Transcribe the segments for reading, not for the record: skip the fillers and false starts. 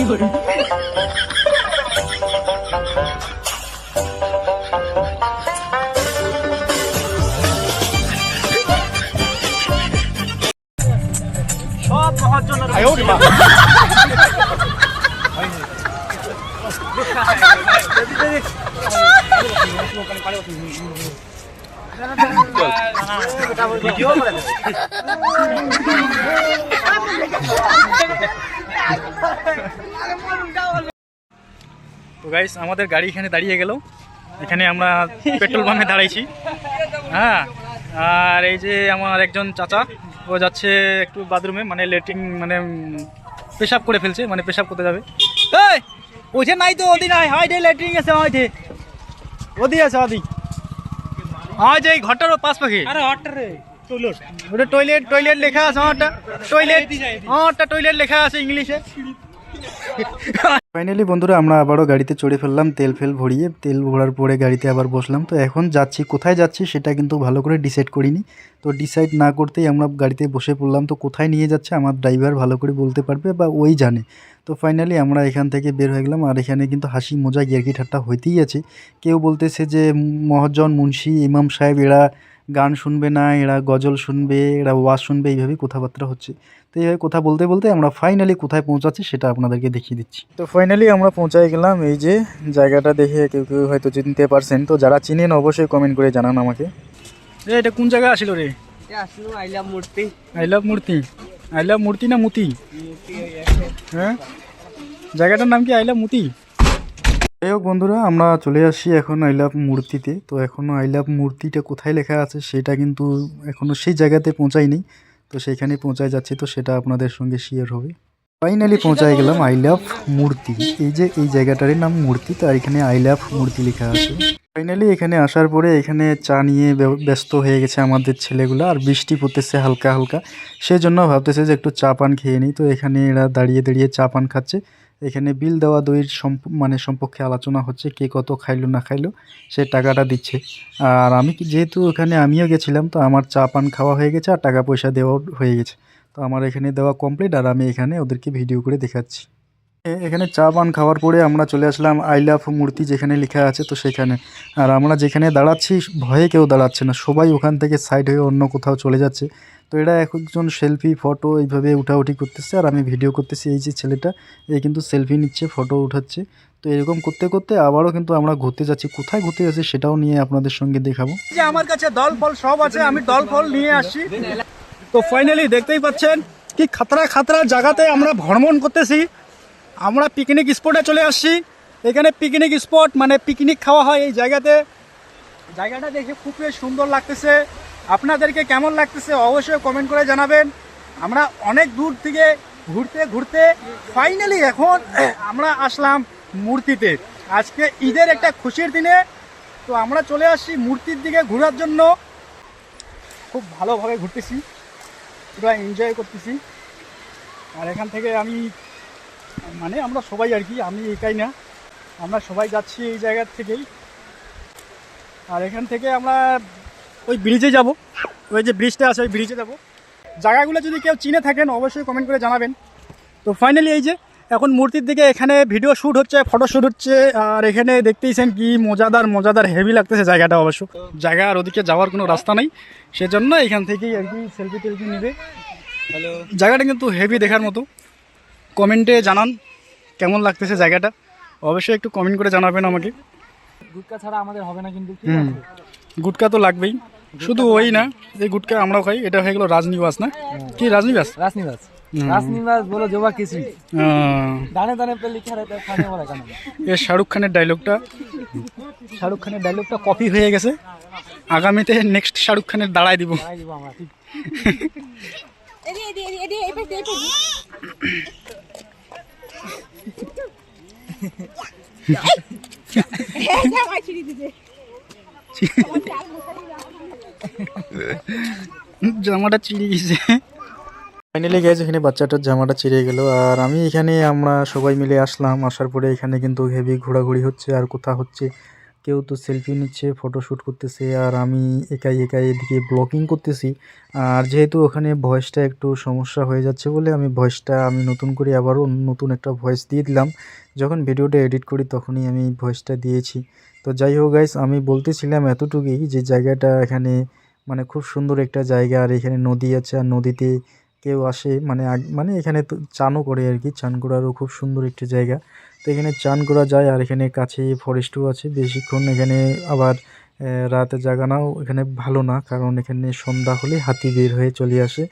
তো গাইস আমাদের গাড়ি এখানে দাঁড়িয়ে গেল। এখানে আমরা পেট্রোল পাম্পে দাঁড়াইছি। হ্যাঁ, আর এই যে আমার একজন চাচা, ও যাচ্ছে একটু বাথরুমে, মানে লেট্রিন, মানে পেশাব করে ফেলছে, মানে পেশাব করতে যাবে। এই ওইটা নাই তো, ওদি নাই, হাইটে লেট্রিন আছে, হাইটে ওদি আছে, ওদি হয় যে এই ঘরটার পাশ পাখি। আরে হটটা রে টয়লেট, ওটা টয়লেট, টয়লেট লেখা আছে, হটটা টয়লেট, হটটা টয়লেট লেখা আছে ইংলিশে। ফাইনালি বন্ধুরা আমরা আবারও গাড়িতে চড়ে ফেললাম, তেল ফেল ভরিয়ে। তেল ভরার পরে গাড়িতে আবার বসলাম। তো এখন যাচ্ছি, কোথায় যাচ্ছি সেটা কিন্তু ভালো করে ডিসাইড করিনি। তো ডিসাইড না করতেই আমরা গাড়িতে বসে পড়লাম। তো কোথায় নিয়ে যাচ্ছে আমার ড্রাইভার ভালো করে বলতে পারবে, বা ওই জানে। তো ফাইনালি আমরা এখান থেকে বের হয়ে গেলাম। আর এখানে কিন্তু হাসি মজা ইয়ার্কি ঠাট্টা হইতেই আছে। কেউ বলতেছে যে মহাজন, মুন্সি, ইমাম সাহেব এরা গান শুনবে না, এরা গজল শুনবে, এরা ওয়াজ শুনবে, এইভাবেই কথাবার্তা হচ্ছে। তো এইভাবে কথা বলতে বলতে আমরা ফাইনালি কোথায় পৌঁছাচ্ছি সেটা আপনাদেরকে দেখিয়ে দিচ্ছি। তো ফাইনালি আমরা পৌঁছাই গেলাম। এই যে জায়গাটা দেখে কেউ কেউ হয়তো চিনতে পারছেন, তো যারা চিনেন অবশ্যই কমেন্ট করে জানান আমাকে। এটা কোন জায়গা আসিল রে? আই লাভ মূর্তি। আই লাভ মূর্তি, আই লাভ মূর্তি না মুতি? হ্যাঁ, জায়গাটার নাম কি আই লাভ মুতি? যাই হোক বন্ধুরা, আমরা চলে আসছি এখন আই লাভ মূর্তিতে। তো এখনও আই লাভ মূর্তিটা কোথায় লেখা আছে সেটা কিন্তু এখনও সেই জায়গাতে পৌঁছায়নি। তো সেইখানে পৌঁছায় যাচ্ছি, তো সেটা আপনাদের সঙ্গে শেয়ার হবে। ফাইনালি পৌঁছায় গেলাম আই লাভ মূর্তি। এই যে এই জায়গাটারই নাম মূর্তি, তো এখানে আই লাভ মূর্তি লেখা আছে। ফাইনালি এখানে আসার পরে এখানে চা নিয়ে ব্যস্ত হয়ে গেছে আমাদের ছেলেগুলো, আর বৃষ্টি পড়তেছে হালকা হালকা, সেই জন্য ভাবতেছে যে একটু চা পান খেয়ে নিই। তো এখানে এরা দাঁড়িয়ে দাঁড়িয়ে চা পান খাচ্ছে। এখানে বিল দেওয়া দইয়ের সম্পর্কে আলোচনা হচ্ছে, কে কত খাইলো না খাইলো সে টাকাটা দিচ্ছে। আর আমি যেহেতু ওখানে আমিও গেছিলাম, তো আমার চা পান খাওয়া হয়ে গেছে আর টাকা পয়সা দেওয়াও হয়ে গেছে। তো আমার এখানে দেওয়া কমপ্লিট, আর আমি এখানে ওদেরকে ভিডিও করে দেখাচ্ছি। এখানে চা পান খাওয়ার পরে আমরা চলে আসলাম আই লাভ মূর্তি যেখানে লেখা আছে, তো সেখানে। আর আমরা যেখানে দাঁড়াচ্ছি ভয়ে কেউ দাঁড়াচ্ছে না, সবাই ওখান থেকে সাইড হয়ে অন্য কোথাও চলে যাচ্ছে। তো এরা একজন সেলফি ফটো এইভাবে উঠাউঠি করতেছে, আর আমি ভিডিও করতেছি। এই যে ছেলেটা, এই কিন্তু সেলফি নিচ্ছে, ফটো উঠাচ্ছে। তো এরকম করতে করতে আবারও কিন্তু আমরা ঘুরতে যাচ্ছি। কোথায় ঘুরতে যাচ্ছি সেটাও নিয়ে আপনাদের সঙ্গে দেখাবো। যে আমার কাছে দল ফল সব আছে, আমি দল ফল নিয়ে আসছি। তো ফাইনালি দেখতেই পাচ্ছেন কি খাতরা খাতরা জায়গাতে আমরা ভ্রমণ করতেছি। আমরা পিকনিক স্পটে চলে আসছি। এখানে পিকনিক স্পট মানে পিকনিক খাওয়া হয় এই জায়গাতে। জায়গাটা দেখে খুবই সুন্দর লাগতেছে। আপনাদেরকে কেমন লাগতেছে অবশ্যই কমেন্ট করে জানাবেন। আমরা অনেক দূর থেকে ঘুরতে ঘুরতে ফাইনালি এখন আমরা আসলাম মূর্তিতে। আজকে ঈদের একটা খুশির দিনে তো আমরা চলে আসছি মূর্তির দিকে ঘোরার জন্য। খুব ভালোভাবে ঘুরতেছি, পুরো এনজয় করতেছি। আর এখান থেকে মানে আমরা সবাই আর কি, আমি একাই না, আমরা সবাই যাচ্ছি এই জায়গার থেকেই। আর এখান থেকে আমরা ওই ব্রিজে যাব, ওই যে ব্রিজটা আছে ওই ব্রিজে যাব। জায়গাগুলো যদি কেউ চিনে থাকেন অবশ্যই কমেন্ট করে জানাবেন। তো ফাইনালি এই যে এখন মূর্তির দিকে এখানে ভিডিও শ্যুট হচ্ছে, ফটো শ্যুট হচ্ছে। আর এখানে দেখতেইছেন কি মজাদার হেভি লাগতেছে জায়গাটা। অবশ্য জায়গা আর ওদিকে যাওয়ার কোনো রাস্তা নেই, সেজন্য এখান থেকেই আর কি সেলফি টেলফি নেবে। হ্যালো, জায়গাটা কিন্তু হেভি দেখার মতো। কমেন্টে জানান কেমন লাগতেছে জায়গাটা, অবশ্যই একটু কমেন্ট করে জানাবেন আমাকে। গুটকা ছাড়া আমাদের হবে না কিন্তু। গুটকা তো লাগবেই, শুধু ওই না, এই গুটকা আমরাও খাই। এটা হয়ে গেল রাজনিবাস না কি? রাজনিবাস রাজনিবাস বলো জবা কিছু দানে দানে पे लिखा रहता है खाने वाला का नाम। এই শাহরুখ খানের ডায়লগটা কপি হয়ে গেছে। আগামীতে নেক্সট শাহরুখ খানের দাঁড়ায় দিব। জামাটা ছিঁড়ে গেছে। ফাইনালি গেছে এখানে বাচ্চাটার জামাটা ছিঁড়ে গেল। আর আমরা সবাই মিলে আসলাম। আসার পরে এখানে কিন্তু হেভি ঘোরাঘুরি হচ্ছে আর কথা হচ্ছে, কেউ তো সেলফি নিচ্ছে, ফটোশ্যুট করতেছে, আর আমি একাই একাই এদিকে ব্লগিং করতেছি। আর যেহেতু ওখানে ভয়েসটা একটু সমস্যা হয়ে যাচ্ছে বলে আমি নতুন করে আবারও নতুন একটা ভয়েস দিয়ে দিলাম। যখন ভিডিওটা এডিট করি তখনই আমি ভয়েসটা দিয়েছি। তো যাই হোক গাইস, আমি বলতেছিলাম এতটুকুই যে জায়গাটা এখানে মানে খুব সুন্দর একটা জায়গা, আর এখানে নদী আছে, আর নদীতে কেউ আসে মানে এখানে তো চানও করে আর কি, চান করারও খুব সুন্দর একটি জায়গা। তো এখানে চান করা যায়, আর এখানে কাছে ফরেস্টও আছে বেশিক্ষণ এখানে। আবার রাতে জাগানাও এখানে ভালো না, কারণ এখানে সন্ধ্যা হলে হাতি বের হয়ে চলে আসে,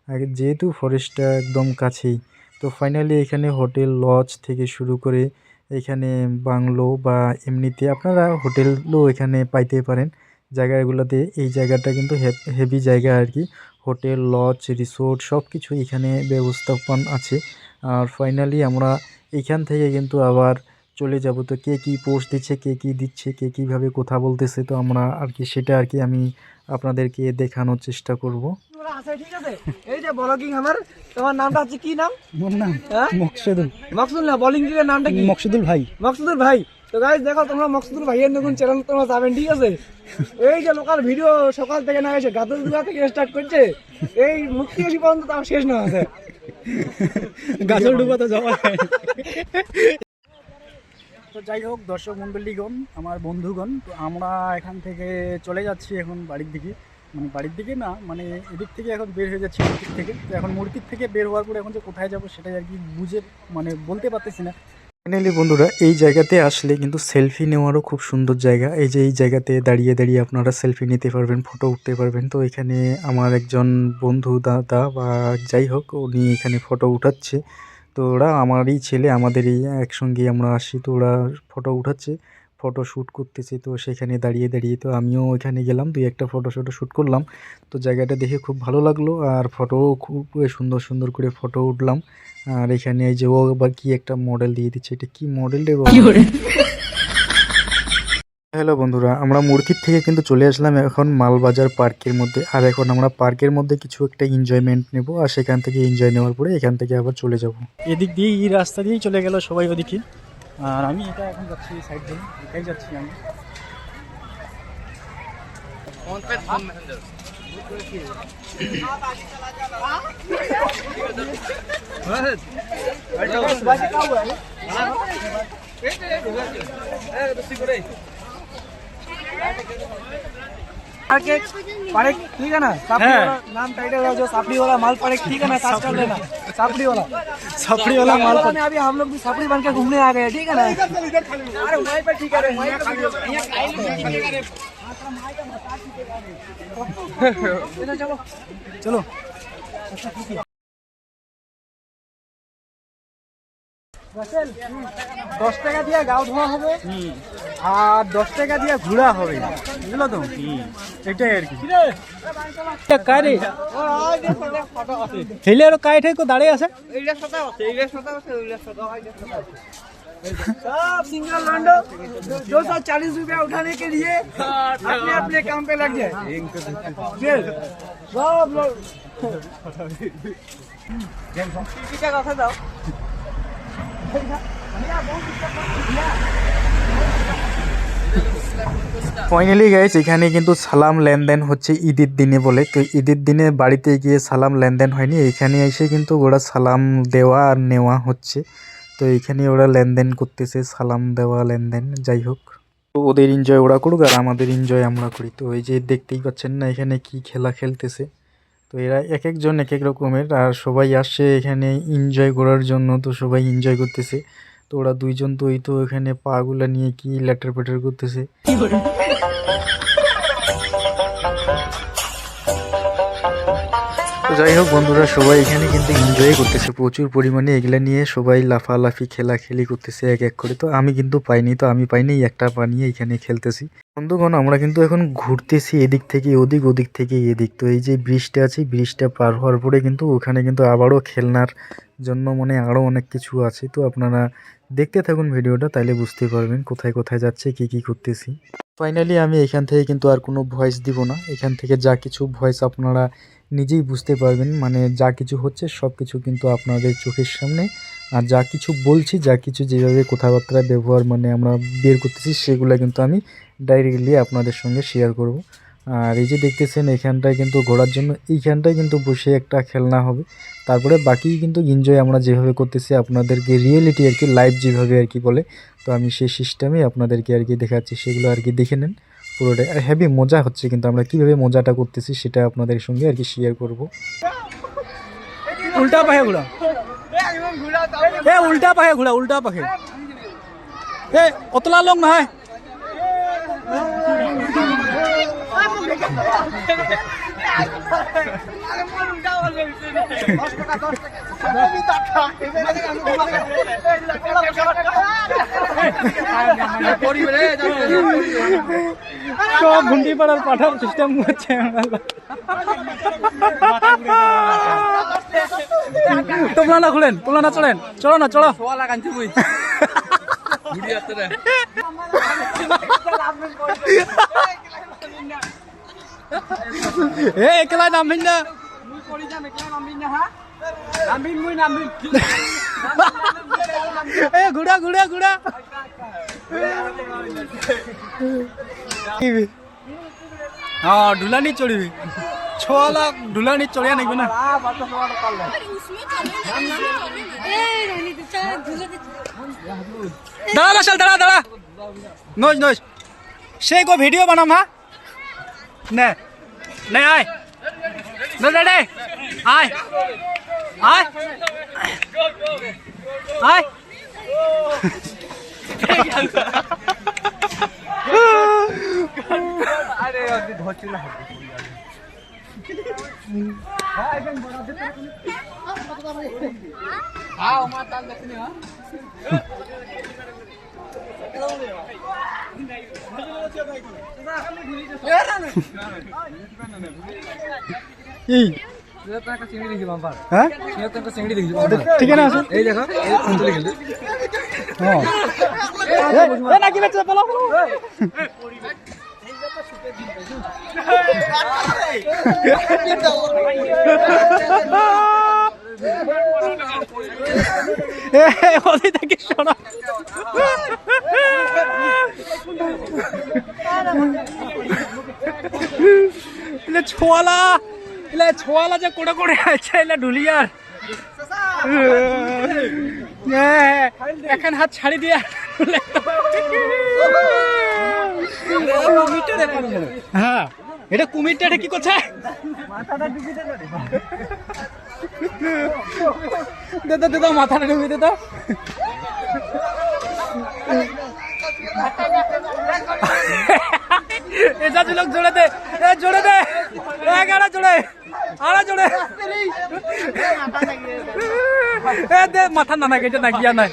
আর যেহেতু ফরেস্টটা একদম কাছেই। তো ফাইনালি এখানে হোটেল লজ থেকে শুরু করে এখানে বাংলো বা এমনিতে আপনারা হোটেলও এখানে পাইতে পারেন জায়গাগুলোতে। এই জায়গাটা কিন্তু হেভি জায়গা আর কি, হোটেল লজ রিসোর্ট সব কিছু এখানে ব্যবস্থাপন আছে। আর ফাইনালি আমরা এইখান থেকে কিন্তু আবার চলে যাব। তো কে কী পোস্ট দিচ্ছে, কে কী দিচ্ছে, কে কীভাবে কথা বলতেছে, তো আমরা আর কি সেটা আর কি আমি আপনাদেরকে দেখানোর চেষ্টা করব। আছে ঠিক আছে। এই যে ব্লগিং আমার, তোমার নামটা হচ্ছে কি নাম? মোর নাম হ্যাঁ? মকসুদুল। মকসুদুল না, ব্লগিং এর নামটা কি? মকসুদুল ভাই। মকসুদুল ভাই। তো গাইস দেখো, তোমরা মকসুদুল ভাইয়ের নতুন চ্যানেল তোমরা যাবেন ঠিক আছে। এই যে লোকাল ভিডিও সকাল থেকে না এসে গাদুয়া থেকে স্টার্ট করছে, এই মুক্তি আসি পর্যন্ত তাও শেষ না আছে। গাজল ডুবা তো যাওয়া যায়। তো যাই হোক দর্শক মণ্ডলীগণ, আমার বন্ধুগণ, তো আমরা এখান থেকে চলে যাচ্ছি এখন বাড়ির দিকে। মানে বাড়ির দিকে না, মানে এদিক থেকে এখন বের হয়ে যাচ্ছি মূর্তির থেকে। তো এখন মূর্তির থেকে বের হওয়ার পরে এখন যে কোথায় যাব সেটাই আর কি বুঝে মানে বলতে পারতেছি না। ফাইনালি বন্ধুরা, এই জায়গাতে আসলে কিন্তু সেলফি নেওয়ারও খুব সুন্দর জায়গা। এই যে এই জায়গাতে দাঁড়িয়ে দাঁড়িয়ে আপনারা সেলফি নিতে পারবেন, ফটো উঠতে পারবেন। তো এখানে আমার একজন বন্ধু দাদা বা যাই হোক, উনি এখানে ফটো উঠাচ্ছে। তো ওরা আমারই ছেলে, আমাদেরই একসঙ্গে আমরা আসি। তো ওরা ফটো উঠাচ্ছে, ফটো শ্যুট করতেছে। তো সেখানে দাঁড়িয়ে দাঁড়িয়ে তো আমিও ওইখানে গেলাম, দুই একটা ফটো শ্যুট করলাম। তো জায়গাটা দেখে খুব ভালো লাগলো, আর ফটোও খুব সুন্দর সুন্দর করে ফটো উঠলাম। আর এখানে এই যে ও আবার কি একটা মডেল দিয়ে দিচ্ছে, এটা কি মডেল রে বাবা? হ্যালো বন্ধুরা, আমরা মূর্তির থেকে কিন্তু চলে আসলাম এখন মালবাজার পার্কের মধ্যে। আর এখন আমরা পার্কের মধ্যে কিছু একটা এনজয়মেন্ট নেব, আর সেখান থেকে এনজয় নেওয়ার পরে এখান থেকে আবার চলে যাব। এদিক দিয়ে এই রাস্তা দিয়েই চলে গেল সবাই ওদিকে, আর আমি এটা এখন যাচ্ছি সাইড দিয়ে, এটাই যাচ্ছি আমি। पारेख ठीक है ना, सापड़ी वाला नाम टाइटल है जो सापड़ी वाला माल पारेख ठीक है ना, कास्ट कर लेना सापड़ी वाला माल में। अभी हम लोग भी सापड़ी बन के घूमने आ गए ठीक है ना। अरे वहीं पे ठीक है, चलो चलो। 10 টাকা দিয়ে গাও ধোয়া হবে আর 10 টাকা দিয়ে ঘোরা হবে, বুঝলো তো? এটাই আর কি। কারে হেলে আর কাই ঠাই কো দাঁড়িয়ে আছে, सब सिंगल लैंडो 240 रुपया उठाने के लिए अपने अपने काम पे लग जाए सब लोग। ফাইনালি গাইস, এখানে কিন্তু সালাম লেনদেন হচ্ছে ঈদের দিনে বলে। তো ঈদের দিনে বাড়িতে গিয়ে সালাম লেনদেন হয়নি, এখানে এসে কিন্তু ওরা সালাম দেওয়া আর নেওয়া হচ্ছে। তো এখানে ওরা লেনদেন করতেছে, সালাম দেওয়া লেনদেন। যাই হোক, তো ওদের এনজয় ওরা করুক, আর আমাদের এনজয় আমরা করি। তো এই যে দেখতেই পাচ্ছেন না এখানে কি খেলা খেলতেছে। তো এরা এক একজন এক এক রকমের, আর সবাই আসছে এখানে এনজয় করার জন্য। তো সবাই এনজয় করতেছে। তো ওরা দুইজন তো এই তো এখানে পাগুলা নিয়ে কি ল্যাটার প্যাটার করতেছে। তো যাই হোক বন্ধুরা, সবাই এখানে কিন্তু এনজয় করতেছে প্রচুর পরিমাণে, এগুলা নিয়ে সবাই লাফালাফি খেলাখেলি করতেছে এক এক করে। তো আমি কিন্তু পাইনি, তো আমি পাইনি একটা বানিয়ে এখানে খেলতেছি। বন্ধুগণ, আমরা কিন্তু এখন ঘুরতেছি এদিক থেকে ওদিক, ওদিক থেকে এদিক। তো এই যে ব্রিজটা আছে, ব্রিজটা পার হওয়ার পরে কিন্তু ওখানে কিন্তু আবারও খেলনার জন্য মানে আরও অনেক কিছু আছে। তো আপনারা দেখতে থাকুন ভিডিওটা, তাইলে বুঝতে পারবেন কোথায় কোথায় যাচ্ছে, কি কি করতেছি। ফাইনালি আমি এখান থেকে কিন্তু আর কোনো ভয়েস দিব না, এখান থেকে যা কিছু ভয়েস আপনারা নিজেই বুঝতে পারবেন। মানে যা কিছু হচ্ছে সব কিছু কিন্তু আপনাদের চোখের সামনে আর যা কিছু বলছি, যা কিছু যেভাবে কথাবার্তা ব্যবহার মানে আমরা বের করতেছি, সেগুলো কিন্তু আমি ডাইরেক্টলি আপনাদের সঙ্গে শেয়ার করব। আর এই যে দেখতেছেন এখানটায় কিন্তু ঘোরার জন্য এইখানটায় কিন্তু বসে একটা খেলনা হবে, তারপরে বাকি কিন্তু এনজয় আমরা যেভাবে করতেছি আপনাদেরকে রিয়েলিটি আর কি, লাইভ যেভাবে আর কি বলে, তো আমি সেই সিস্টেমে আপনাদেরকে আর কি দেখাচ্ছি, সেগুলো আর কি দেখে নেন পুরোটাই। আর হেভি মজা হচ্ছে, কিন্তু আমরা কীভাবে মজাটা করতেছি সেটা আপনাদের সঙ্গে আর কি শেয়ার করব। उल्टा पाखे घुड़ा ए उल्टा पाखे घुड़ा उल्टा पाखे ए उतला लोग ना है সব ঘুন্টি পাড়ার পাঠার সিস্টেম হচ্ছে তোমরা না খুলেন, তোমরা না চলেন, চলো না চলো একলা নামিন না ঘুরা ঘুরা ঘুরা हाँ ढुलानी चढ़ी छोला ढुलानी चढ़िया नहीं ना दाड़ा ना चल दाड़ा दाड़ा नोज नोज से को वीडियो बनाम हाँ ने नहीं आए न डे आए आए आए अरे धोचला हाँ माता देखने हाँ ठीक है ना ना कि बच्चा बोलो छोला छोला जो कोड़े कोड़े अच्छा ढुलियार এখন হাত ছাড়ি দিয়া হ্যাঁ এটা কুমিরটা এটা কি করছে দে দে মাথাটা ডুবি দে তো ऐसा लोग जोड़े दे गाड़ा जोड़े आड़ा जोड़े दे माथा ना नागे ना गया ना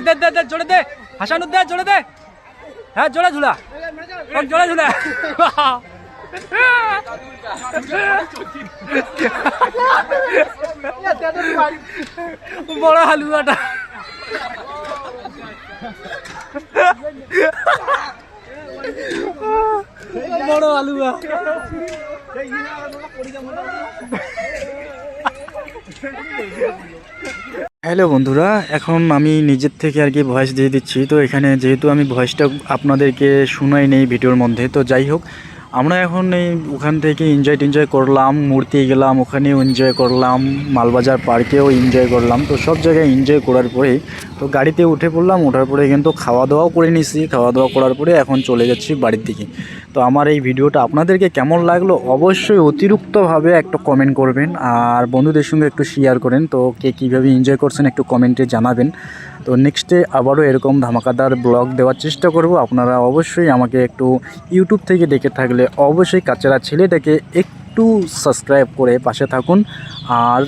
दे दे दे जोड़े दे हसानु दे जोड़े दे हाँ जोड़ा झूला जोड़ा झूला बड़ा हलुआटा বড় আলুয়া হ্যালো বন্ধুরা, এখন আমি নিজের থেকে আর কি ভয়েস দিয়ে দিচ্ছি। তো এখানে যেহেতু আমি ভয়েসটা আপনাদেরকে শোনাই নেই ভিডিওর মধ্যে, তো যাই হোক আমরা এখন এই ওখান থেকে এনজয় করলাম, মূর্তি গেলাম, ওখানেও এনজয় করলাম, মালবাজার পার্কেও এনজয় করলাম। তো সব জায়গায় এনজয় করার পরে তো গাড়িতে উঠে পড়লাম, ওঠার পরে কিন্তু খাওয়া দাওয়াও করে নিছি। খাওয়া দাওয়া করার পরে এখন চলে যাচ্ছি বাড়ির দিকে। তো আমার এই ভিডিওটা আপনাদেরকে কেমন লাগলো অবশ্যই অতিরিক্তভাবে একটা কমেন্ট করবেন, আর বন্ধুদের সঙ্গে একটু শেয়ার করেন। তো কে কীভাবে এনজয় করছেন একটু কমেন্টে জানাবেন। তো নেক্সটে আবারও এরকম ধামাকাদার ব্লগ দেওয়ার চেষ্টা করব। আপনারা অবশ্যই আমাকে একটু ইউটিউব থেকে দেখে থাকলে অবশ্যই কাচেরা ছেলেটাকে একটু সাবস্ক্রাইব করে পাশে থাকুন। আর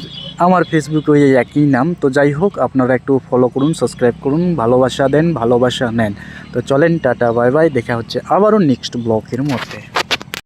আমার ফেসবুকে ওই একই নাম। তো যাই হোক আপনারা একটু ফলো করুন, সাবস্ক্রাইব করুন, ভালোবাসা দেন, ভালোবাসা নেন। তো চলেন, টাটা বাই বাই, দেখা হচ্ছে আবারও নেক্সট ব্লগের মধ্যে।